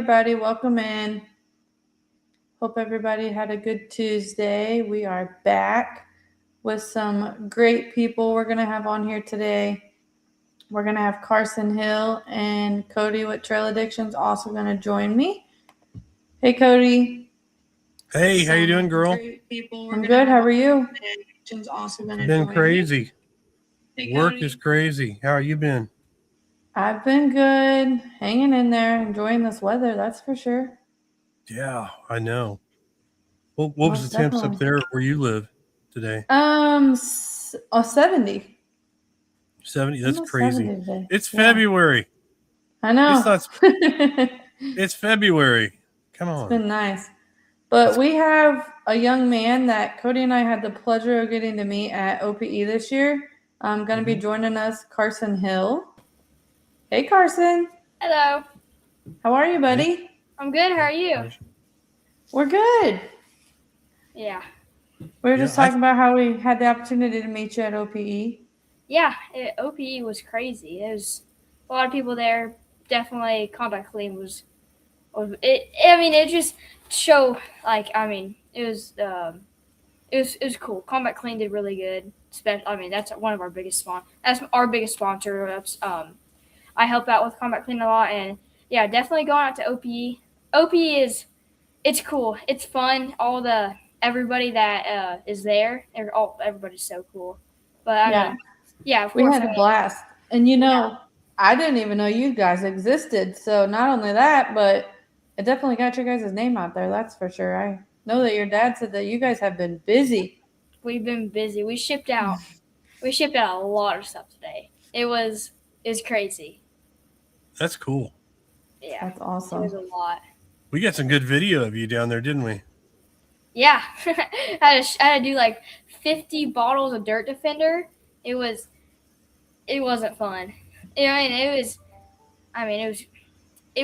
everybody. Welcome in. Hope everybody had a good Tuesday. We are back with some great people we're going to have on here today. We're going to have Carson Hill and Cody with Trail Addictions also going to join me. Hey, Cody. Hey, how you doing, girl? I'm good. How are you? Been crazy. Work is crazy. How you been? I've been good. Hanging in there. Enjoying this weather. That's for sure. Yeah, I know. What was Most the temps up definitely. there where you live today? 70. 70. That's Almost crazy. 70 today. It's Yeah. February. I It's know. not. It's February. Come It's on. been nice. But It's we have a young man that Cody and I had the pleasure of getting to meet at OPE this year. Going to be joining us, Carson Hill. Hey, Carson. Hello. How are you, Hey. buddy? I'm good. How are you? We're good. Yeah. We were just talking about how we had the opportunity to meet you at OPE. Yeah, OPE was crazy. There was a lot of people there. Definitely, Combat Clean was it. I mean, it just show it was cool. Combat Clean did really good. I mean, that's one of our biggest sponsor. That's our biggest sponsor. I help out with Combat Clean a lot, and yeah, definitely going out to OPE. OPE it's cool. It's fun. Everybody that is there, everybody's so cool. But I mean, yeah, of we course. had a blast. And I didn't even know you guys existed. So not only that, but it definitely got your guys' name out there. That's for sure. I know that your dad said that you guys have been busy. We've been busy. We shipped out a lot of stuff today. It's crazy. That's cool. Yeah, that's awesome. It was a lot. We got some good video of you down there, didn't we? Yeah, I had to do like 50 bottles of Dirt Defender. It wasn't fun. It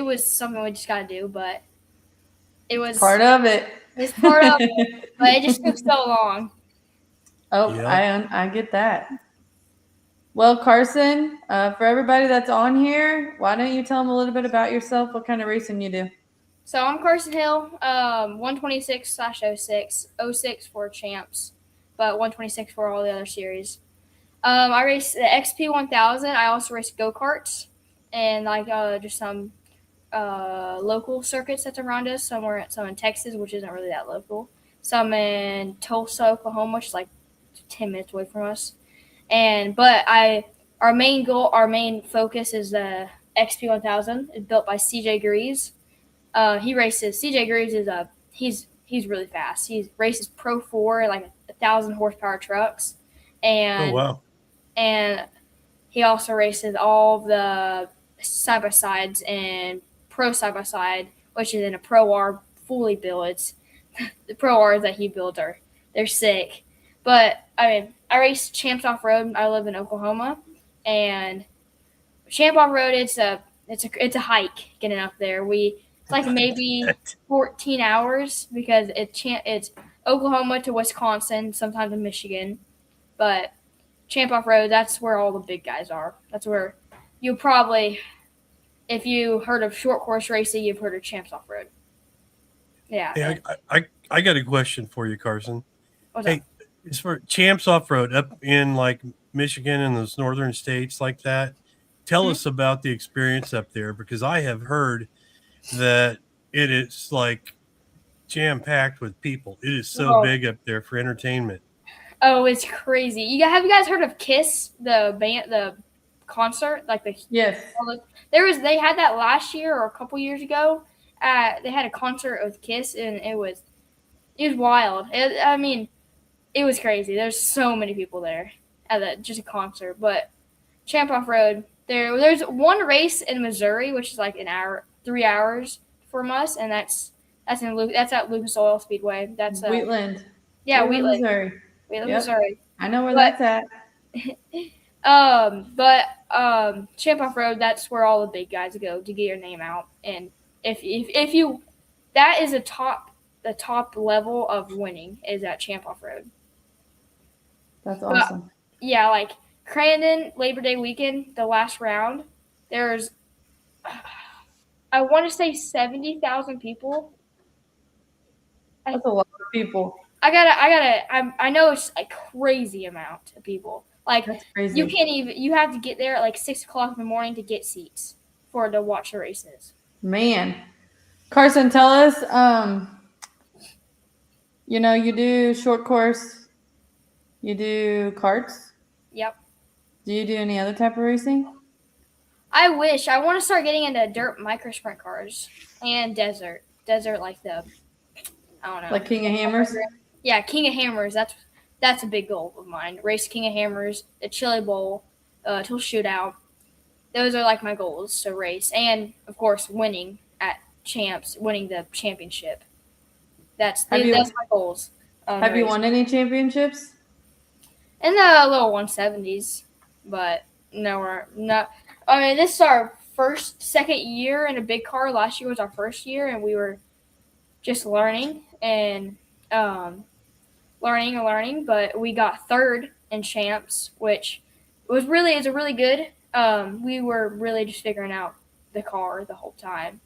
was something we just got to do, but it was part of it. It's part of it, but it just took so long. Oh, yep. I get that. Well, Carson, for everybody that's on here, why don't you tell them a little bit about yourself? What kind of racing you do? So I'm Carson Hill, 126/06, 06 for champs, but 126 for all the other series. I race the XP 1000. I also race go-karts and just some local circuits that's around us. Some in Texas, which isn't really that local. Some in Tulsa, Oklahoma, which is like 10 minutes away from us. Our main focus is the XP 1000. It's built by CJ Greaves. He races. CJ Greaves is he's really fast. He races Pro 4, like 1,000 horsepower trucks, and oh wow. And he also races all the side by sides and Pro side by side, which is in a Pro R fully built. It's the Pro R's that he builds they're sick. But I mean, I race Champs Off Road. I live in Oklahoma, and Champ Off Road it's a hike getting up there. It's like maybe 14 hours because it's Oklahoma to Wisconsin, sometimes in Michigan, but Champ Off Road, that's where all the big guys are. That's where you probably, if you heard of short course racing, you've heard of Champs Off Road. Yeah. Hey, I got a question for you, Carson. What's up? It's for Champs Off Road up in like Michigan and those northern states like that. Tell us about the experience up there, because I have heard that it is like jam packed with people. It is so big up there for entertainment. Oh, it's crazy. Have you guys heard of Kiss, the band, the concert? Yes. They had that last year or a couple years ago. They had a concert with Kiss, and it was wild. It was crazy. There's so many people there at just a concert. But Champ Off Road, there's one race in Missouri, which is like 3 hours from us, and that's at Lucas Oil Speedway. That's Wheatland. Yeah, Wheatland, Missouri. Missouri. I know where that's at. Champ Off Road, that's where all the big guys go to get your name out. And if you, that is the top level of winning is at Champ Off Road. That's awesome. Yeah, like Crandon Labor Day weekend, the last round, there's I want to say 70,000 people. That's a lot of people. I know it's a crazy amount of people. Like, That's crazy. you can't even, you have to get there at like 6 o'clock in the morning to get seats to watch the races. Man. Carson, tell us, you do short course, you do karts. Yep. Do you do any other type of racing? I wish. I want to start getting into dirt micro sprint cars and desert. Desert, like I don't know. Like King of Hammers? Yeah, King of Hammers. That's a big goal of mine. Race King of Hammers, the Chili Bowl, till shootout. Those are like my goals to race, and of course, winning at champs, winning the championship. That's my goals. Have you won any championships? In the little 170s, but no, we're not. I mean, this is our second year in a big car. Last year was our first year, and we were just learning and learning. But we got third in champs, which is a really good. We were really just figuring out the car the whole time.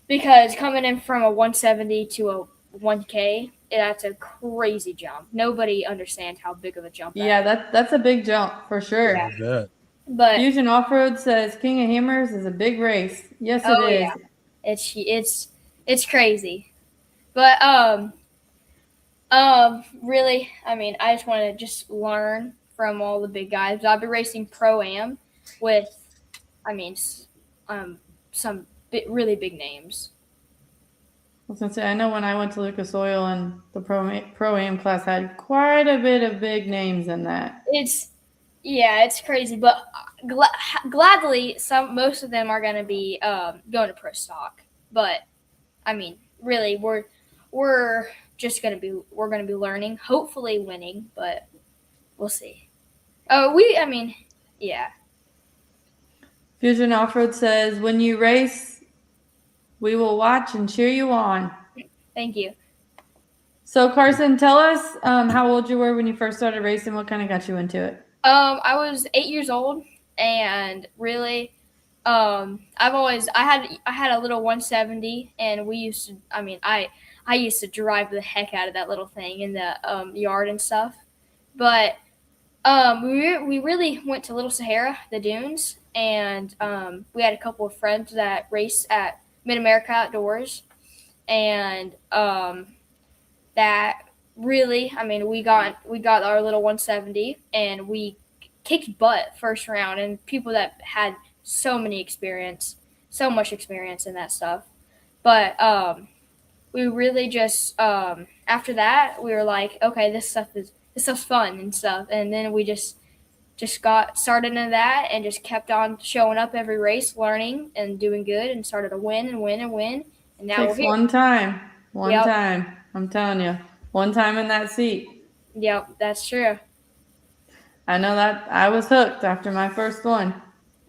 Because coming in from a 170 to a 1K, that's a crazy jump. Nobody understands how big of a jump that is. That's a big jump for sure. I bet. But Fusion Off-Road says King of Hammers is a big race. Yes, it is. Yeah. It's crazy. But really, I mean, I just want to just learn from all the big guys. I'll be racing Pro-Am with, some really big names. I was gonna say, I know when I went to Lucas Oil and the Pro-Am class had quite a bit of big names in that. It's crazy, but gladly, most of them are going to be going to pro stock. But I mean, really, we're just going to be learning, hopefully winning, but we'll see. Yeah. Fusion Off-Road says, when you race, we will watch and cheer you on. Thank you. So Carson, tell us how old you were when you first started racing. What kind of got you into it? I was 8 years old, and really, I had a little 170, and we used to. I used to drive the heck out of that little thing in the yard and stuff. But we really went to Little Sahara, the dunes, and we had a couple of friends that raced at Mid America Outdoors, and that really, we got our little 170, and we kicked butt first round, and people that had so much experience in that stuff. But we really just after that, we were like, okay, this stuff's fun and stuff, and then we just got started in that and just kept on showing up every race, learning and doing good, and started to win and win and win. And now we're here. One time. I'm telling you, one time in that seat. Yep, that's true. I know that I was hooked after my first one.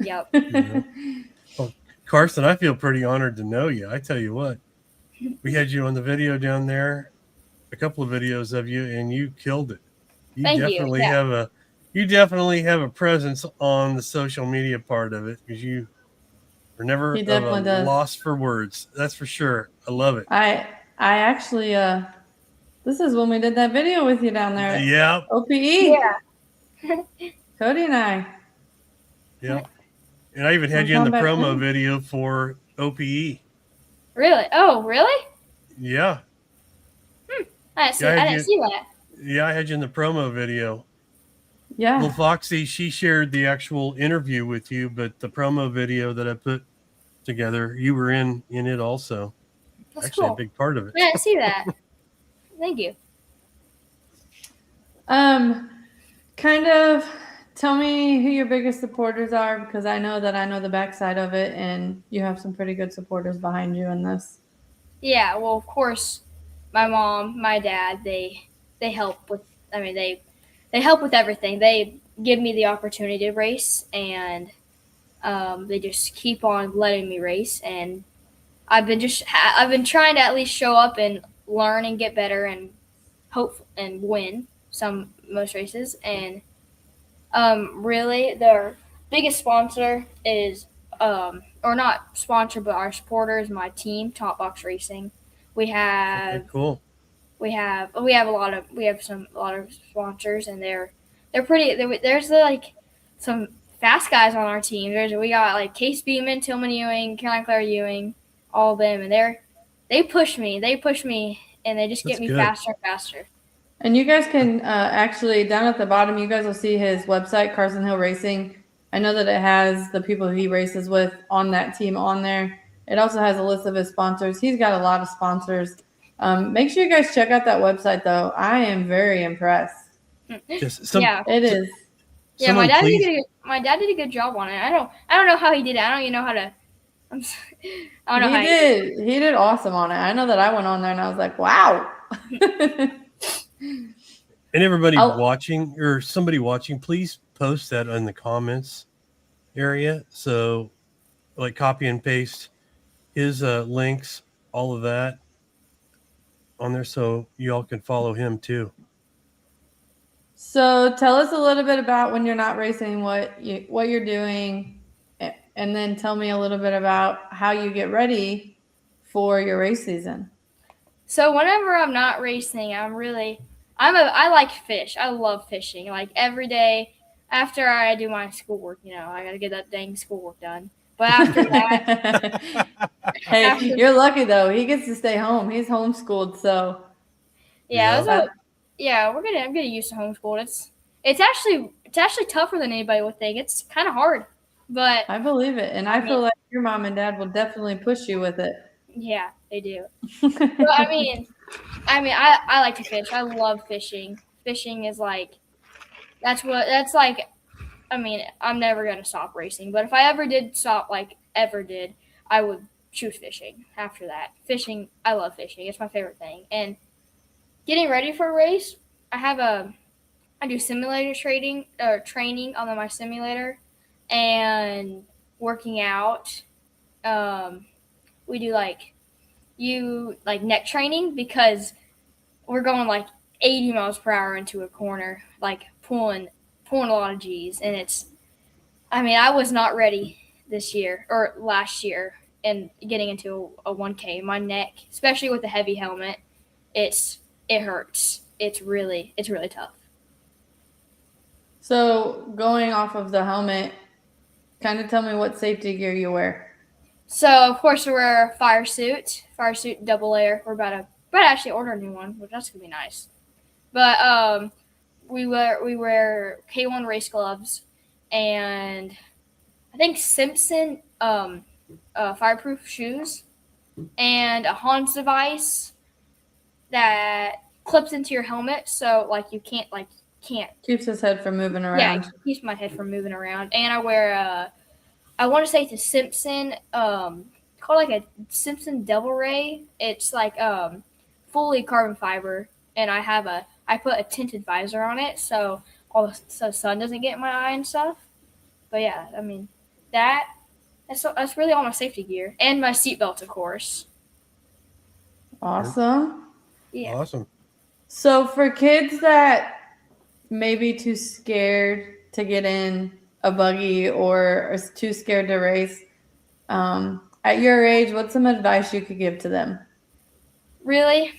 Yep. Yeah. Well, Carson, I feel pretty honored to know you. I tell you what, we had you on the video down there, a couple of videos of you, and you killed it. Thank you. Yeah. You definitely have a presence on the social media part of it, because you are never loss for words. That's for sure. I love it. I actually this is when we did that video with you down there. Yeah. OPE. Yeah. Cody and I. Yeah. And I even had you in the promo video for OPE. Really? Oh, really? Yeah. I didn't see that. Yeah, I had you in the promo video. Yeah. Little Foxy, she shared the actual interview with you, but the promo video that I put together, you were in it also. That's actually cool. A big part of it. I didn't see that. Thank you. Kind of tell me who your biggest supporters are, because I know the backside of it, and you have some pretty good supporters behind you in this. Yeah, well, of course, my mom, my dad, they help with. They help with everything. They give me the opportunity to race, and they just keep on letting me race. And I've been trying to at least show up and learn and get better and hope and win most races. And really, their biggest sponsor is or not sponsor, but our supporters, my team, Top Box Racing. We have Okay, cool. we have a lot of sponsors, and they're pretty. There's like some fast guys on our team. We got like Case Beeman, Tillman Ewing, Caroline Claire Ewing, all of them, and they push me, and they just That's get me good. faster and faster. And you guys can actually, down at the bottom, you guys will see his website, Carson Hill Racing. I know that it has the people he races with on that team on there. It also has a list of his sponsors. He's got a lot of sponsors. Make sure you guys check out that website, though. I am very impressed. Just Yeah. It is. Yeah, my someone dad did a good job on it. I don't know how he did it. I don't even know how to. I don't know how He did awesome on it. I know that I went on there and I was like, wow. And everybody I'll- watching or somebody watching, please post that in the comments area. So, like, copy and paste his links, all of that on there, so you all can follow him too. So tell us a little bit about when you're not racing, what you're doing, and then tell me a little bit about how you get ready for your race season. So whenever I'm not racing, I like fish. I love fishing. Like every day after I do my schoolwork, I gotta get that dang schoolwork done. But after that, Hey, you're lucky though. He gets to stay home. He's homeschooled, so yeah, Yeah. I'm getting used to homeschool. It's actually tougher than anybody would think. It's kind of hard, but I believe it, and I feel like your mom and dad will definitely push you with it. yeah, they do. But I like to fish. I love fishing. Fishing is like I'm never gonna stop racing. But if I ever did stop, I would choose fishing after that. Fishing, I love fishing. It's my favorite thing. And getting ready for a race, I do simulator training on my simulator, and working out. We do neck training because we're going like 80 miles per hour into a corner, like pulling a lot of G's, and I was not ready this year or last year, and getting into a 1K. My neck, especially with the heavy helmet, it hurts. It's really tough. So going off of the helmet, kind of tell me what safety gear you wear. So of course we wear a fire suit double layer. We're about to actually order a new one, which that's gonna be nice. But we wear K1 race gloves, and I think Simpson fireproof shoes, and a Hans device that clips into your helmet, so like you can't Keeps his head from moving around. Yeah, it keeps my head from moving around. And I wear I want to say it's a Simpson called like a Simpson Devil Ray. It's like fully carbon fiber, and I put a tinted visor on it so the sun doesn't get in my eye and stuff. But yeah, that's really all my safety gear, and my seatbelt, of course. Awesome. Yeah. Awesome. So for kids that may be too scared to get in a buggy or is too scared to race, at your age, what's some advice you could give to them? Really?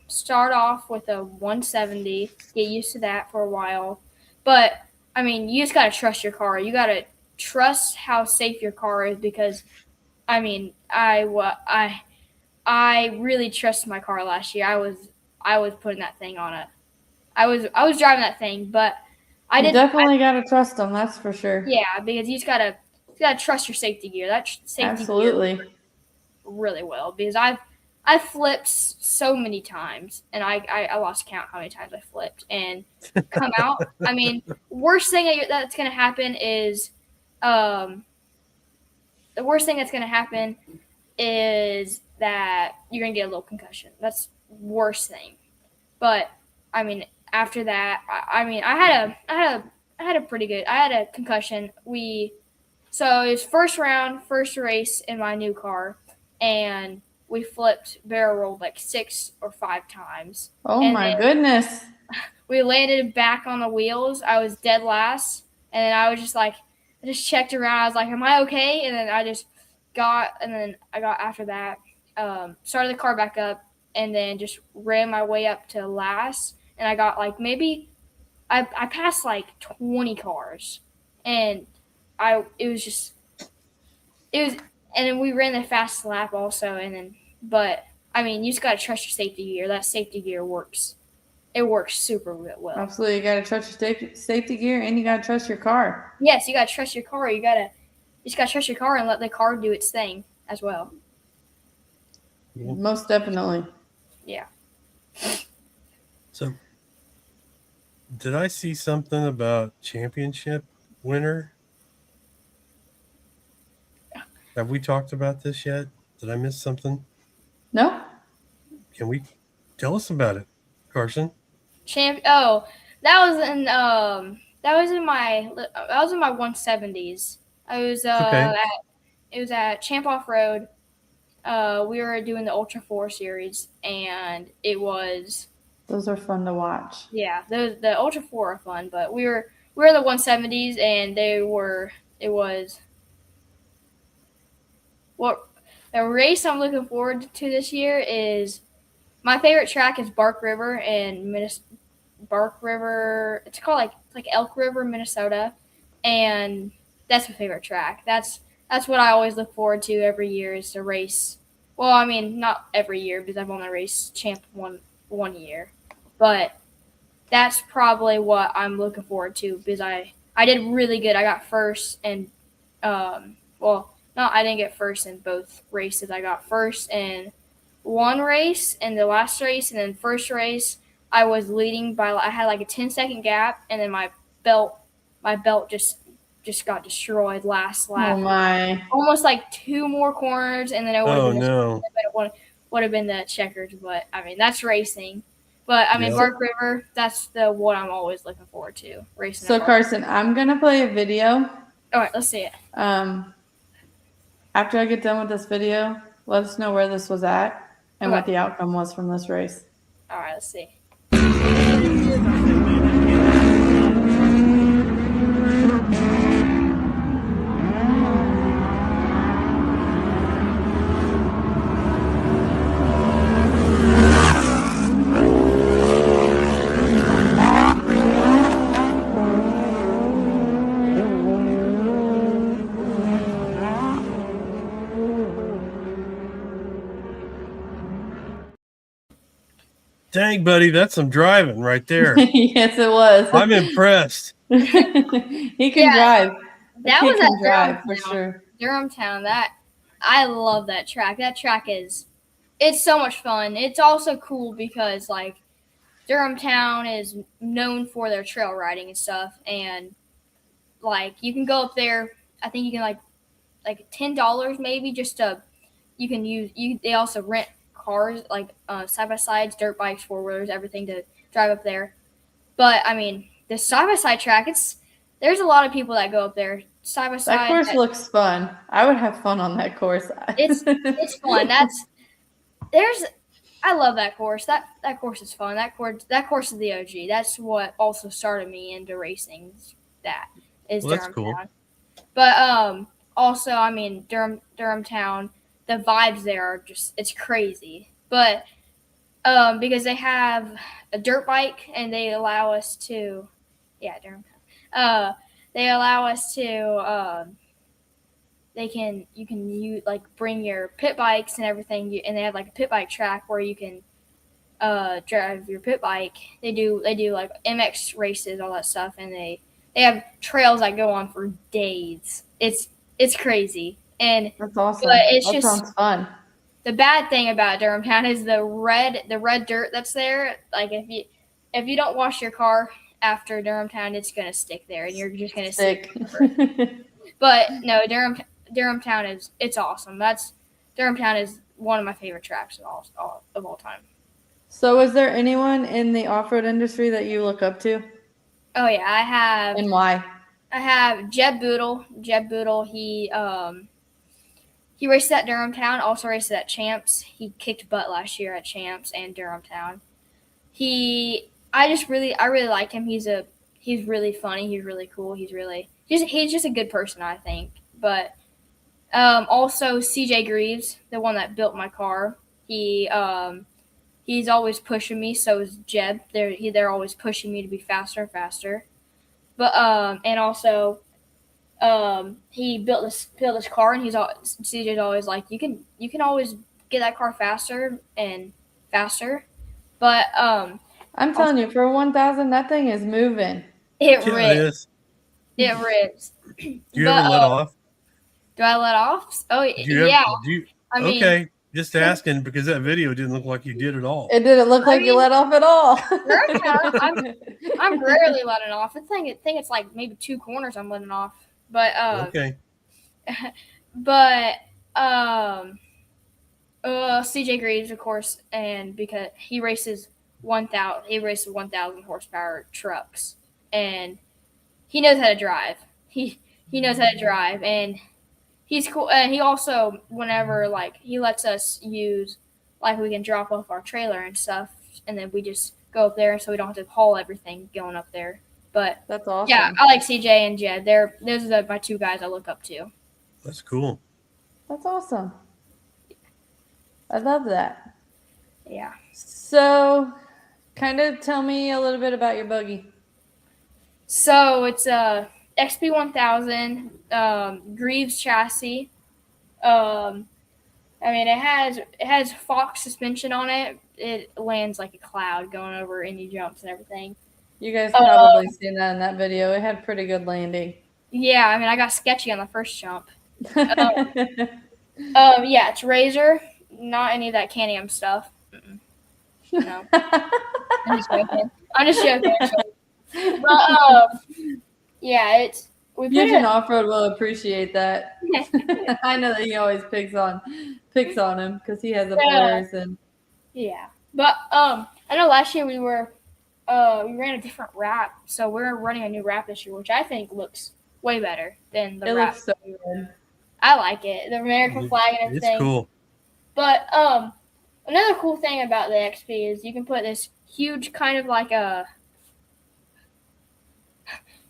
Start off with a 170, get used to that for a while. But, you just got to trust your car. You got to trust how safe your car is because, I really trusted my car last year. I was putting that thing on I was driving that thing, but You definitely got to trust them, that's for sure. Yeah, because you just got to trust your safety gear. That safety Absolutely. gear really well, because I've flipped so many times, and I lost count how many times I flipped and come out. Worst thing that's gonna happen is that you're gonna get a little concussion. That's the worst thing. But after that, I had a pretty good. I had a concussion. So it was first race in my new car, and we flipped barrel rolled like 6 or 5 times. Oh my goodness. We landed back on the wheels. I was dead last, and then I was just like, I just checked around. I was like, "Am I okay?" And then I got after that, started the car back up, and then just ran my way up to last. And I got like maybe I passed like 20 cars, and it was just it was, and then we ran the fast lap also, and then but I mean you just gotta trust your safety gear. That safety gear works. It works super well. Absolutely, you got to trust your safety gear, and you got to trust your car. Yes, you gotta trust your car. You just gotta trust your car and let the car do its thing as well. Most definitely. Yeah. So, did I see something about championship winner? Have we talked about this yet? Did I miss something? No. Can we tell us about it, Carson? Oh, that was in my 170s. I was Okay. it was at Champ Off Road. We were doing the Ultra 4 series, and it was Those are fun to watch. yeah, the Ultra 4 are fun, but we were in the 170s, and it was what the race I'm looking forward to this year is my favorite track is Bark River in Bark River. It's called like Elk River, Minnesota, and that's my favorite track. That's what I always look forward to every year is to race. Well, I mean, not every year because I've only raced Champ one year, but that's probably what I'm looking forward to because I did really good. I got first and well, no, I didn't get first in both races. I got first in one race and the last race, and then first race I was leading by I had like a 10-second gap, and then my belt just got destroyed last lap. Oh my! Almost like 2 more corners, and then it would have been the checkers. But I mean that's racing. But I mean Yeah. Bark River, that's the what I'm always looking forward to racing. So Carson, I'm gonna play a video. All right, let's see it. After I get done with this video, let us know where this was at and what the outcome was from this race. All right, let's see. Dang, buddy, that's some driving right there. Yes, it was. I'm impressed. He can drive. That he was can at drive for Durhamtown. sure. Durhamtown, I love that track. That track it's so much fun. It's also cool because like Durhamtown is known for their trail riding and stuff, and like you can go up there. I think you can like $10 maybe just to you can use you. They also rent cars like side by sides, dirt bikes, 4-wheelers, everything to drive up there. But I mean, the side by side track, there's a lot of people that go up there side by side. That course looks fun. I would have fun on that course. It's fun. I love that course. That course is fun. That course is the OG. That's what also started me into racing. That is That's Durhamtown. cool. But also I mean Durhamtown, the vibes there are just it's crazy. But because they have a dirt bike and they allow us to Durhamtown. They allow us to you can use like bring your pit bikes and everything, and they have like a pit bike track where you can drive your pit bike. They do like MX races, all that stuff, and they have trails that go on for days. It's crazy, and that's awesome. But it's that sounds fun. The bad thing about Durhamtown is the red dirt that's there. Like if you don't wash your car after Durhamtown, it's gonna stick there, and you're just gonna stick. But no, Durhamtown it's awesome. Durhamtown is one of my favorite tracks of all time. So, is there anyone in the off-road industry that you look up to? Oh yeah, I have. And why? I have Jeb Boodle. Jeb Boodle, he raced at Durhamtown, also raced at Champs. He kicked butt last year at Champs and Durhamtown. I really liked him. He's really funny. He's really cool. he's just a good person, I think. But also CJ Greaves, the one that built my car, he's always pushing me. So is Jeb. They're always pushing me to be faster and faster. But and also he built this car, and CJ's always like, you can always get that car faster and faster. But I'm telling you, for 1,000, that thing is moving. it Yeah, rips. it is. It rips. Do you ever let off? Do I let off? Oh, Yeah. I mean, okay, just asking because that video didn't look like you did at all. It didn't look like you let off at all. I'm rarely letting off. I think it's like maybe 2 corners I'm letting off. But Okay. but CJ Greaves, of course, and because he races 1,000 horsepower trucks, and he knows how to drive. He knows how to drive, and he's cool. And he also, whenever like he lets us use, like we can drop off our trailer and stuff, and then we just go up there, so we don't have to haul everything going up there. But That's awesome. yeah, I like CJ and Jed. Those are my 2 guys I look up to. That's cool. That's awesome. I love that. Yeah. So, kind of tell me a little bit about your buggy. So it's a XP 1000 Greaves chassis. I mean, it has Fox suspension on it. It lands like a cloud going over any jumps and everything. You guys probably seen that in that video. It had pretty good landing. Yeah, I mean, I got sketchy on the first jump. Yeah, it's Razor, not any of that Can-Am stuff. No, I'm just joking. But yeah, Fusion Off-Road will appreciate that. I know that he always picks on him because he has a Polaris and yeah. But I know last year we ran a different wrap, so we're running a new wrap this year, which I think looks way better than the wrap. Looks so good. I like it, the American flag and everything. It's cool. But another cool thing about the XP is you can put this huge kind of like a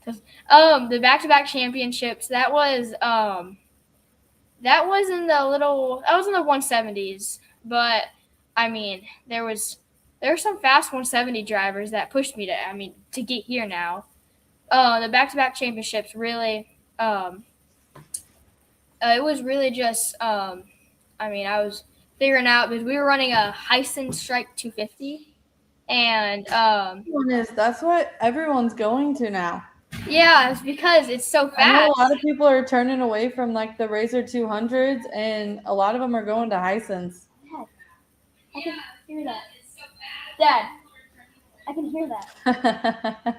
the back-to-back championships. That was in the 170s, but I mean there were some fast 170 drivers that pushed me to get here now. The back-to-back championships really it was really just I was figuring out because we were running a Heisen Strike 250, and that's what everyone's going to now. Yeah, it's because it's so fast. I know a lot of people are turning away from like the Razor 200s, and a lot of them are going to Heisens. I can hear that. Dad, I can hear that.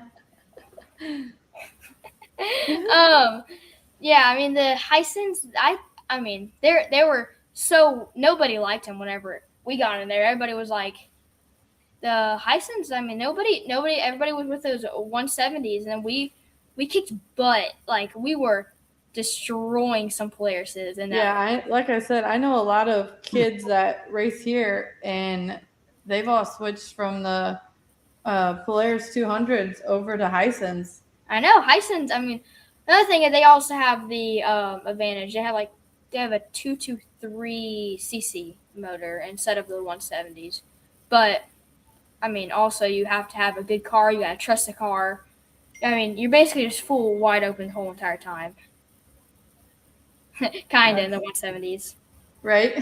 Yeah, I mean the Heisens. I mean they were so nobody liked them whenever we got in there. Everybody was like the Heisens. I mean everybody was with those 170s, and then we kicked butt. Like we were destroying some Polarises. And like I said, I know a lot of kids that race here, and they've all switched from the Polaris 200s over to Heisens. I know Heisens. I mean, another thing is they also have the advantage. They have a 223 cc motor instead of the 170s. But I mean, also you have to have a good car. You gotta trust the car. I mean, you're basically just full wide open the whole entire time. Kinda in the 170s. Right?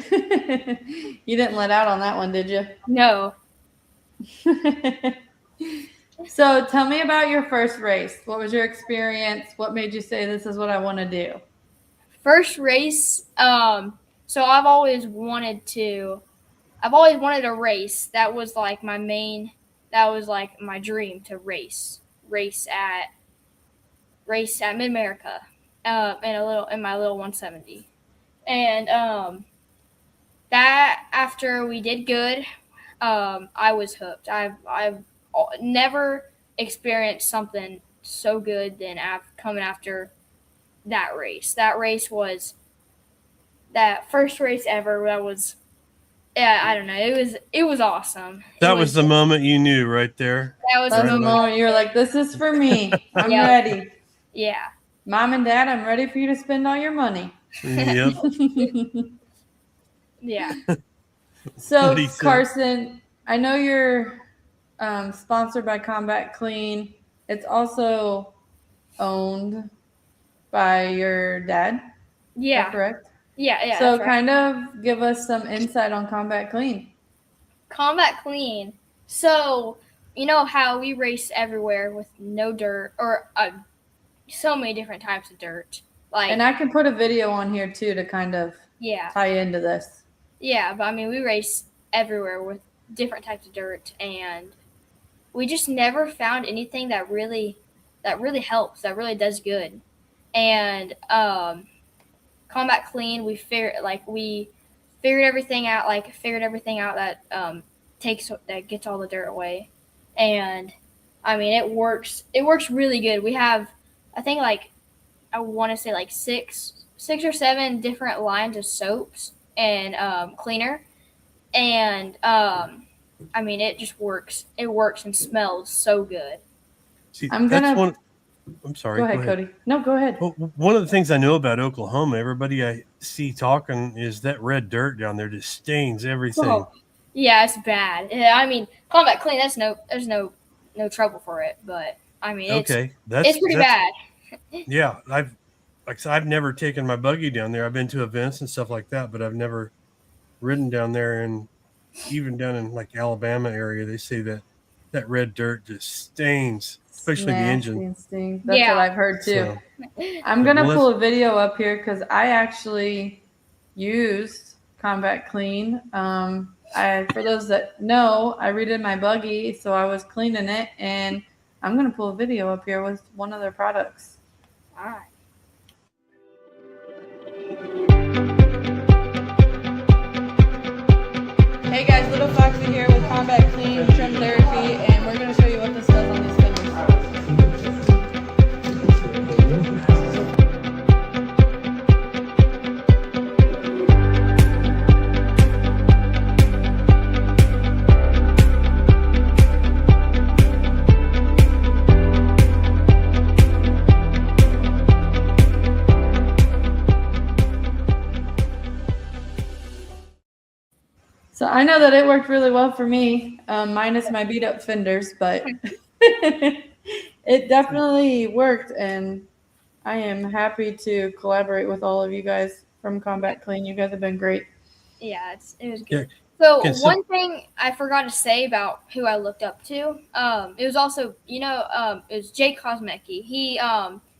You didn't let out on that one, did you? No. So tell me about your first race. What was your experience? What made you say this is what I want to do? First race, so I've always wanted a race. That was like my dream to race at Mid-America in my little 170. And that after we did good, I was hooked. I've never experienced something so good than coming after that race. That race was that first race ever. That was, I don't know. It was awesome. That was the moment you knew right there. That was the moment you were like, "This is for me. I'm Yeah. ready." Yeah. Mom and Dad, I'm ready for you to spend all your money. Yep. Yeah. So, What he said. Carson, I know you're sponsored by Combat Clean. It's also owned by your dad. Is Yeah. that correct? Yeah. So, That's right. kind of give us some insight on Combat Clean. Combat Clean. So, you know how we race everywhere with no dirt or so many different types of dirt. Like, And I can put a video on here too to kind of yeah. tie into this. Yeah, but I mean, we race everywhere with different types of dirt, and we just never found anything that really helps, that really does good. And Combat Clean, we figured everything out, that gets all the dirt away. And I mean, it works really good. We have, I think, I want to say six or seven different lines of soaps and cleaner. And I mean, it just works. It works and smells so good. See, I'm sorry. Go ahead, Cody. No, go ahead. Well, one of the things I know about Oklahoma, everybody I see talking, is that red dirt down there just stains everything. Oh, yeah, it's bad. I mean, Combat Clean, there's no trouble for it, but I mean, it's pretty bad. Yeah, I've never taken my buggy down there. I've been to events and stuff like that, but I've never ridden down there. And even down in like Alabama area, they say that red dirt just stains, especially the engine. That's what I've heard too. So, I'm going to pull a video up here because I actually used Combat Clean. For those that know, I redid my buggy, so I was cleaning it, and I'm going to pull a video up here with one of their products. All right. Hey guys, Little Foxy here with Combat Clean Trim Therapy, and we're going to show you what this does on these fenders. So I know that it worked really well for me, minus my beat up fenders, but it definitely worked, and I am happy to collaborate with all of you guys from Combat Clean. You guys have been great. Yeah, it was good. So one thing I forgot to say about who I looked up to, it was also, it was Jake Kosmecki.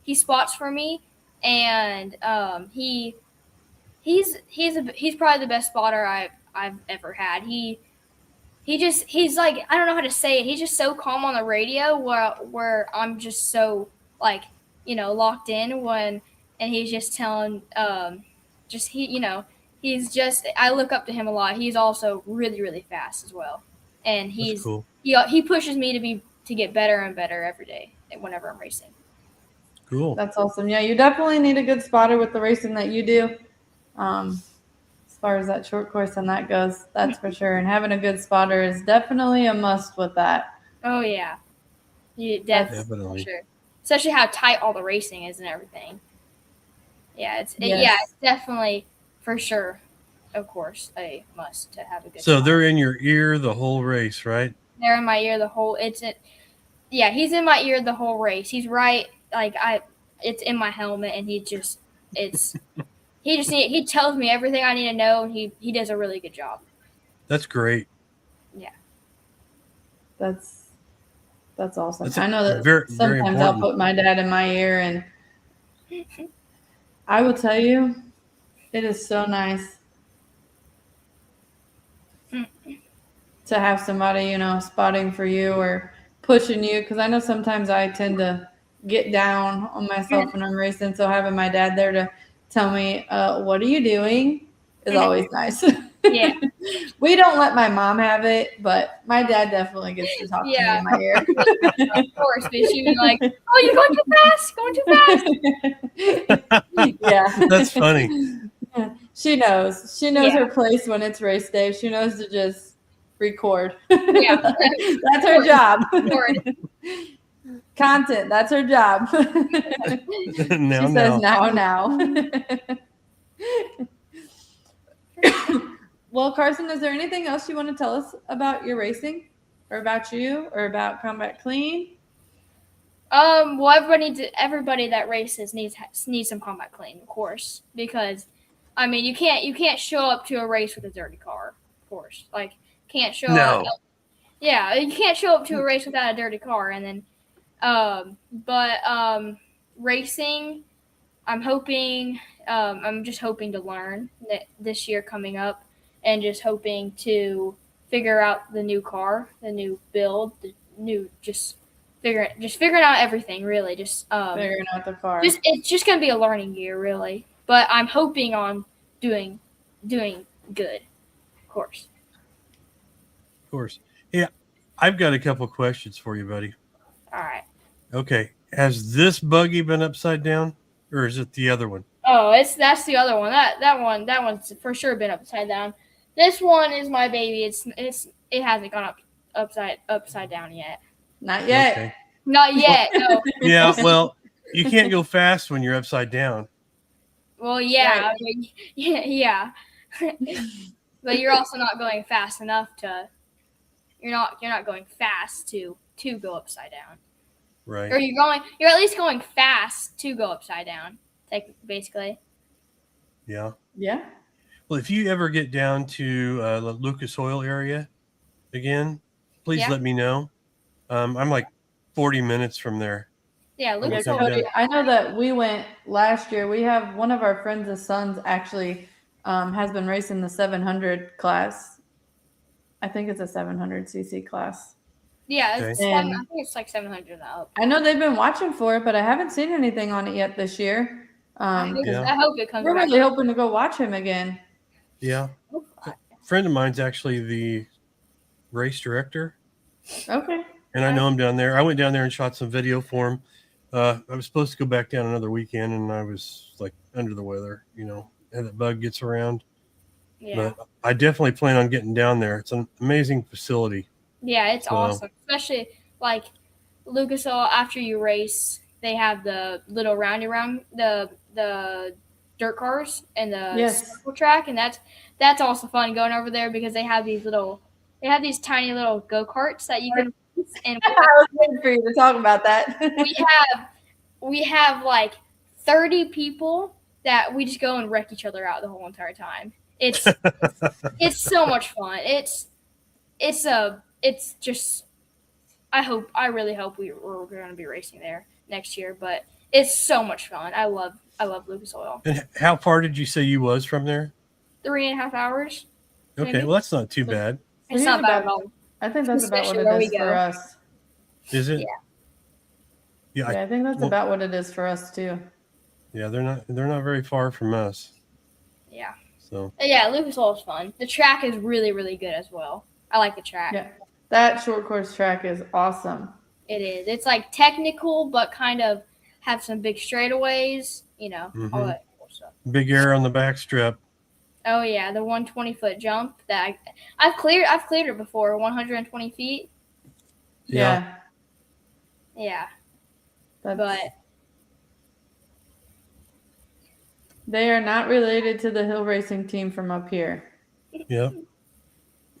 He spots for me, and he's probably the best spotter I've ever had. He's like, I don't know how to say it. He's just so calm on the radio where I'm just so locked in and he's just telling he's just, I look up to him a lot. He's also really, really fast as well. And he's cool. He pushes me to get better and better every day whenever I'm racing. Cool. That's awesome. Yeah, you definitely need a good spotter with the racing that you do. As far as that short course and that goes, that's for sure. And having a good spotter is definitely a must with that. Oh yeah, definitely. For sure. Especially how tight all the racing is and everything. Yeah, it's definitely for sure. Of course, a must to have a good. So they're in your ear the whole race, right? They're in my ear the whole. Yeah, he's in my ear the whole race. He's right. It's in my helmet, and he tells me everything I need to know, and he does a really good job. That's great. Yeah. That's awesome. I know that sometimes I'll put my dad in my ear, and I will tell you, it is so nice to have somebody, spotting for you or pushing you, because I know sometimes I tend to get down on myself when I'm racing, so having my dad there to tell me, what are you doing, is always nice. Yeah. We don't let my mom have it, but my dad definitely gets to talk to me in my ear. Of course, but she was like, oh, you're going too fast. Yeah. That's funny. She knows her place when it's race day. She knows to just record. Yeah. That's her job. Content. That's her job. Now, She says now. Well, Carson, is there anything else you want to tell us about your racing, or about you, or about Combat Clean? Well, everybody that races needs some combat clean, of course, because I mean you can't show up to a race with a dirty car, of course. Like can't show up. no. Yeah, you can't show up to a race without a dirty car, and then racing. I'm just hoping to learn that this year coming up, and just hoping to figure out the new car, the new build, the new figuring out everything really. Just Figuring out the car. it's just gonna be a learning year really. But I'm hoping on doing good, of course. Of course. Yeah. I've got a couple questions for you, buddy. All right. Okay. Has this buggy been upside down, or is it the other one? Oh, that's the other one. That one's for sure been upside down. This one is my baby. It hasn't gone upside down yet. Not yet. Okay. Not yet. No. Yeah. Well, you can't go fast when you're upside down. Well, yeah. Right. I mean, yeah. But you're also not going fast enough to. You're not going fast to go upside down. Right. Or you're at least going fast to go upside down. Like basically. Yeah. Yeah. Well, if you ever get down to the Lucas Oil area again, please Yeah. let me know. I'm like 40 minutes from there. Yeah, Okay, Lucas so Oil. Cody, I know that we went last year. We have one of our friends' sons actually has been racing the 700 class. I think it's a 700cc class. Yeah, Okay. I think it's like 700 and up. I know they've been watching for it, but I haven't seen anything on it yet this year. I hope it comes We're back. really hoping to go watch him again. Yeah. A friend of mine's actually the race director, Okay. and I know him down there. I went down there and shot some video for him. I was supposed to go back down another weekend, and I was like under the weather, and that bug gets around. Yeah. But I definitely plan on getting down there. It's an amazing facility. Yeah, it's So- awesome. Especially like Lucas Oil, after you race, they have the little round around the dirt cars and the Yes. circle track, and that's also fun going over there because they have these tiny little go-karts that you can and I was waiting for you to talk about that. we have like 30 people that we just go and wreck each other out the whole entire time. It's so much fun. It's just I really hope we're going to be racing there next year, but it's so much fun. I love Lucas Oil. And how far did you say you was from there? 3.5 hours. Okay, Maybe. well, that's not too bad. It's not bad at all. I think that's about what Especially where it we is for go. us. Is it? Yeah. Yeah. Yeah, I think that's about what it is for us too. Yeah, they're not very far from us. Yeah. So Yeah, Lucas Oil is fun. The track is really, really good as well. I like the track. Yeah. That short course track is awesome. It is. It's like technical, but kind of have some big straightaways, all that cool stuff. big air on the back strip. Oh yeah, the 120-foot jump that I've cleared it before, 120 feet. Yeah. Yeah, That's, but they are not related to the hill racing team from up here. Yeah.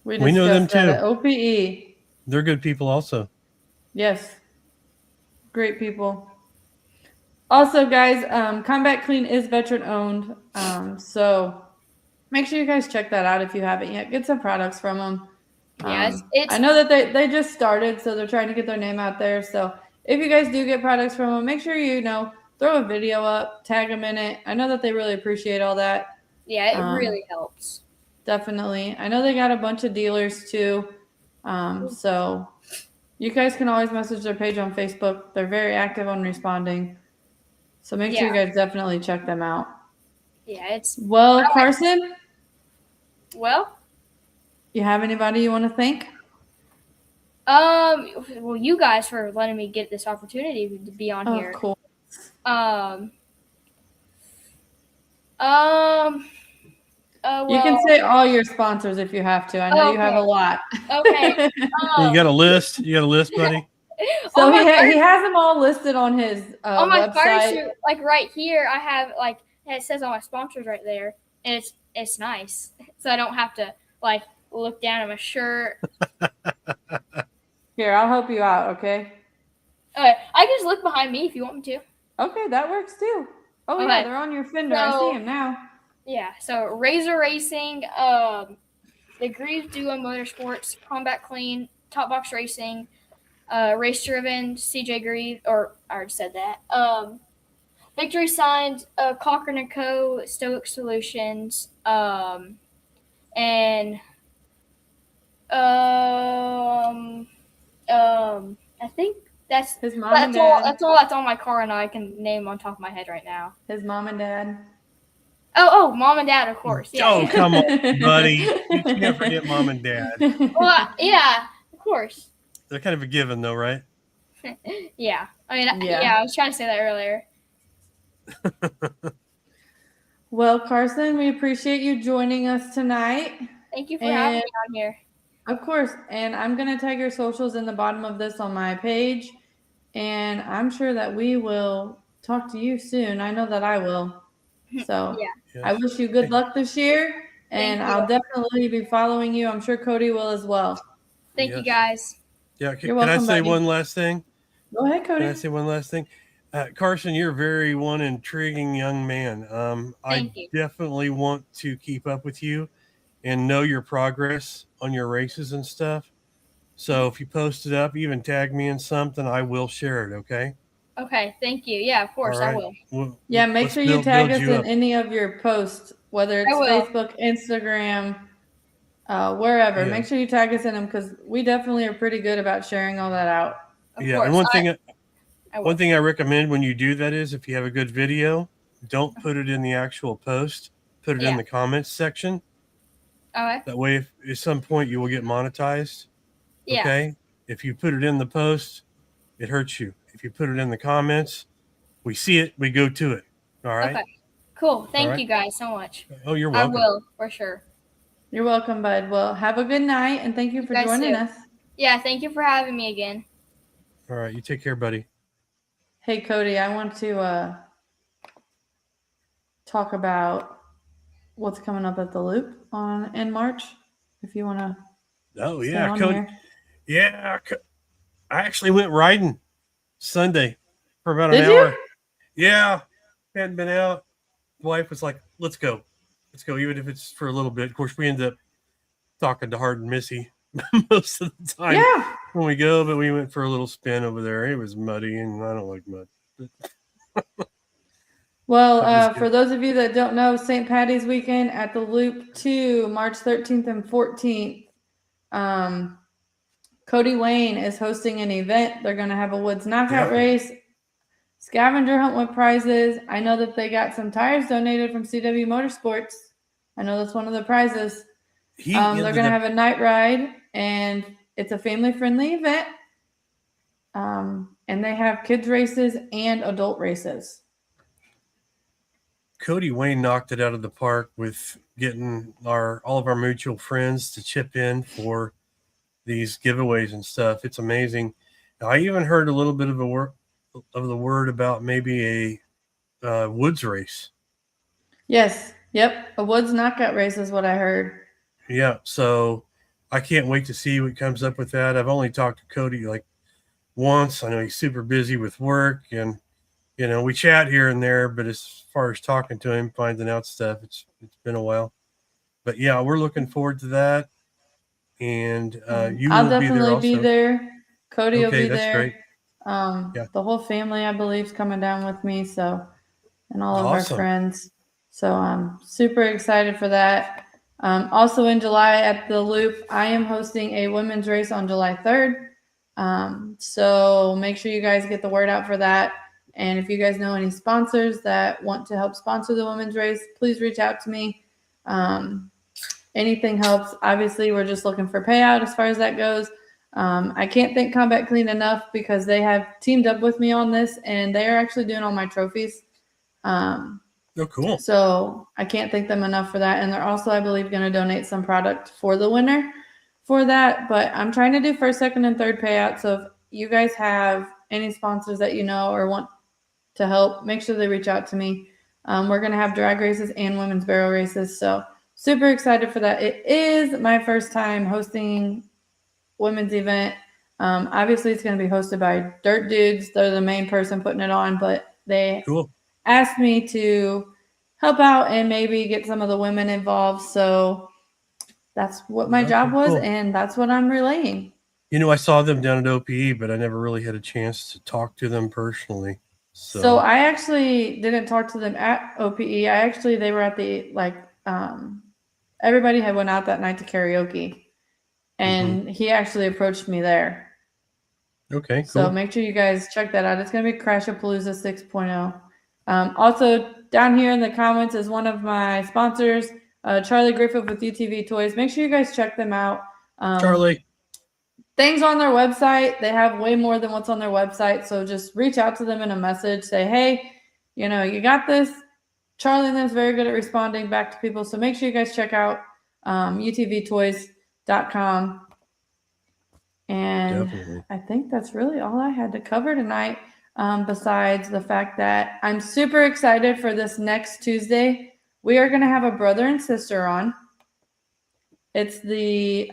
We We know them discussed that too. at OPE. They're good people also. Yes. Great people. Also, guys, Combat Clean is veteran owned. So make sure you guys check that out if you haven't yet. Get some products from them. yeah, it's I know that they just started, so they're trying to get their name out there. So if you guys do get products from them, make sure throw a video up, tag them in it. I know that they really appreciate all that. yeah, it really helps. Definitely. I know they got a bunch of dealers too. So you guys can always message their page on Facebook. They're very active on responding. So make sure you guys definitely check them out. Yeah, it's Well, Carson, well, you have anybody you want to thank? well, you guys for letting me get this opportunity to be on here. Cool. You can say all your sponsors if you have to. I know you have a lot. Okay. You got a list? You got a list, buddy? So my he has them all listed on his on my fire website. suit, like right here, I have like it says all my sponsors right there, and it's nice, so I don't have to like look down at my shirt. Here, I'll help you out, okay? I can just look behind me if you want me to. Okay, that works too. Oh Okay. yeah, they're on your fender. I see them now. Yeah, so Razor Racing, the Greaves Duo Motorsports, Combat Clean, Top Box Racing, Race Driven, CJ Greaves, or I already said that. Victory Signs, Cochran & Co., Stoic Solutions, and I think that's His mom and dad. that's all that's on my car, and I can name on top of my head right now. His mom and dad. Oh, mom and dad, of course. Yeah. Oh, come on, buddy. You can't forget mom and dad. Well, yeah, of course. They're kind of a given, though, right? Yeah. I mean, Yeah. yeah, I was trying to say that earlier. Well, Carson, we appreciate you joining us tonight. Thank you for having me on here. Of course. And I'm going to tag your socials in the bottom of this on my page. And I'm sure that we will talk to you soon. I know that I will. So Yeah. I wish you good luck this year. And I'll definitely be following you. I'm sure Cody will as well. Thank you, guys. Yeah. You're Can I welcome, say buddy. one last thing? Go ahead, Cody. Can I say one last thing? Carson, you're very one intriguing young man. I definitely want to keep up with you and know your progress on your races and stuff. So if you post it up, even tag me in something, I will share it. Okay. Okay. Thank you. Yeah, of course I will. Yeah, make sure you tag us in any of your posts, whether it's Facebook, Instagram, wherever. Yeah. Make sure you tag us in them because we definitely are pretty good about sharing all that out. Yeah, and one thing I recommend when you do that is if you have a good video, don't put it in the actual post. Put it in the comments section. Okay. That way, if at some point you will get monetized. Yeah. Okay. If you put it in the post, it hurts you. If you put it in the comments, we see it, we go to it. All right. Okay. Cool. Thank you guys so much. Oh, you're welcome. I will, for sure. You're welcome, bud. Well, have a good night, and thank you for joining us. Yeah, thank you for having me again. All right. You take care, buddy. Hey, Cody, I want to talk about what's coming up at the Loop in March, if you want to. Oh, yeah, Cody. Yeah, I actually went riding Sunday for about an hour. Yeah, hadn't been out. Wife was like, let's go, even if it's for a little bit. Of course, we end up talking to Hard and Missy most of the time when we go, but we went for a little spin over there. It was muddy, and I don't like mud. Well, for those of you that don't know, St. Patty's weekend at the Loop 2, March 13th and 14th, Cody Wayne is hosting an event. They're going to have a woods knockout race, scavenger hunt with prizes. I know that they got some tires donated from CW Motorsports. I know that's one of the prizes. They're going to have a night ride, and it's a family-friendly event. And they have kids races and adult races. Cody Wayne knocked it out of the park with getting all of our mutual friends to chip in for these giveaways and stuff. It's amazing. Now, I even heard a little bit of the word about maybe a woods race. Yes. Yep. A woods knockout race is what I heard. Yeah. So I can't wait to see what comes up with that. I've only talked to Cody like once. I know he's super busy with work, and we chat here and there, but as far as talking to him, finding out stuff, it's been a while. But yeah, we're looking forward to that. And I'll definitely be there. Cody will be there. Great. The whole family, I believe, is coming down with me. So, and all of our friends. So I'm super excited for that. Also in July at the Loop, I am hosting a women's race on July 3rd. So make sure you guys get the word out for that. And if you guys know any sponsors that want to help sponsor the women's race, please reach out to me. Anything helps. Obviously, we're just looking for payout as far as that goes. I can't thank Combat Clean enough because they have teamed up with me on this, and they are actually doing all my trophies. Oh, cool. So I can't thank them enough for that. And they're also, I believe, going to donate some product for the winner for that. But I'm trying to do first, second, and third payout. So if you guys have any sponsors that you know or want to help, make sure they reach out to me. We're going to have drag races and women's barrel races. So super excited for that. It is my first time hosting women's event. Obviously it's going to be hosted by Dirt Dudes. They're the main person putting it on, but they asked me to help out and maybe get some of the women involved. So that's what my job was, and that's what I'm relaying. I saw them down at OPE, but I never really had a chance to talk to them personally. So I actually didn't talk to them at OPE. They were at the, everybody had went out that night to karaoke, and he actually approached me there. Okay, cool. So make sure you guys check that out. It's going to be Crashapalooza 6.0. Also, down here in the comments is one of my sponsors, Charlie Griffith with UTV Toys. Make sure you guys check them out. Charlie. Things on their website, they have way more than what's on their website. So just reach out to them in a message. Say, hey, you got this. Charlie and them is very good at responding back to people. So make sure you guys check out utvtoys.com. And definitely. I think that's really all I had to cover tonight, besides the fact that I'm super excited for this next Tuesday. We are going to have a brother and sister on. It's the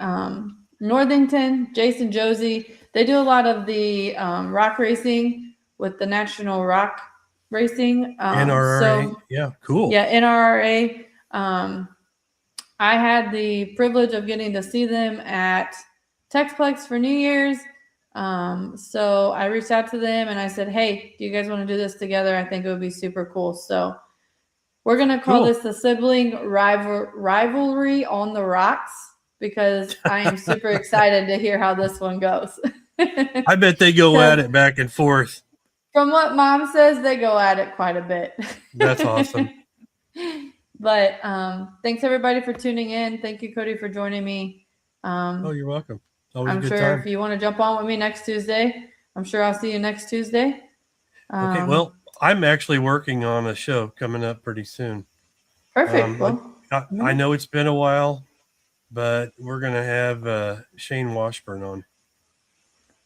Northington, Jason Josie. They do a lot of the rock racing with the National Rock Racing. NRRA. Yeah, cool. Yeah, NRRA. I had the privilege of getting to see them at Texplex for New Year's. So I reached out to them and I said, hey, do you guys want to do this together? I think it would be super cool. So we're going to call this the sibling rivalry on the rocks, because I am super excited to hear how this one goes. I bet they go at it back and forth. From what Mom says, they go at it quite a bit. That's awesome. But thanks everybody for tuning in. Thank you, Cody, for joining me. You're welcome. Always I'm a good sure time. If you want to jump on with me next Tuesday, I'm sure I'll see you next Tuesday. Okay, well, I'm actually working on a show coming up pretty soon. Perfect. I know it's been a while, but we're going to have Shane Washburn on.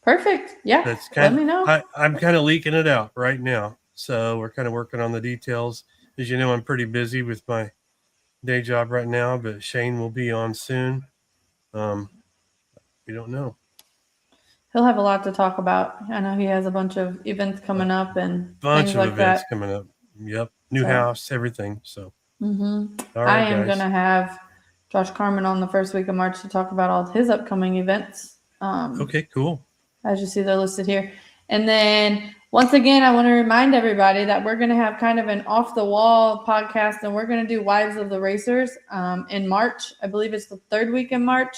Perfect. Yeah. Let me know. I'm kind of leaking it out right now. So we're kind of working on the details. As you know, I'm pretty busy with my day job right now, but Shane will be on soon. We don't know. He'll have a lot to talk about. I know he has a bunch of events coming up and bunch things of like events that. coming up. Yep. New house, everything. So all right, I am guys. going to have Josh Carmen on the first week of March to talk about all of his upcoming events. Okay, cool. As you see, they're listed here. And then once again, I want to remind everybody that we're going to have kind of an off the wall podcast, and we're going to do Wives of the Racers in March. I believe it's the third week in March.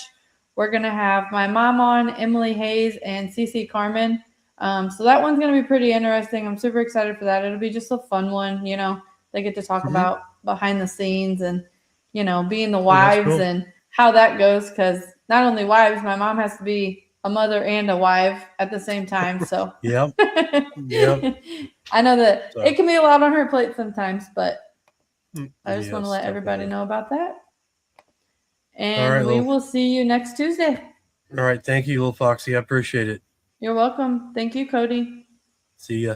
We're going to have my mom on, Emily Hayes, and CC Carmen. So that one's going to be pretty interesting. I'm super excited for that. It'll be just a fun one. They get to talk about behind the scenes and, being the wives and how that goes. Because not only wives, my mom has to be a mother and a wife at the same time. So Yep. I know that it can be a lot on her plate sometimes, but I just want to let everybody know about that. And we will see you next Tuesday. All right. Thank you, little Foxy. I appreciate it. You're welcome. Thank you, Cody. See ya.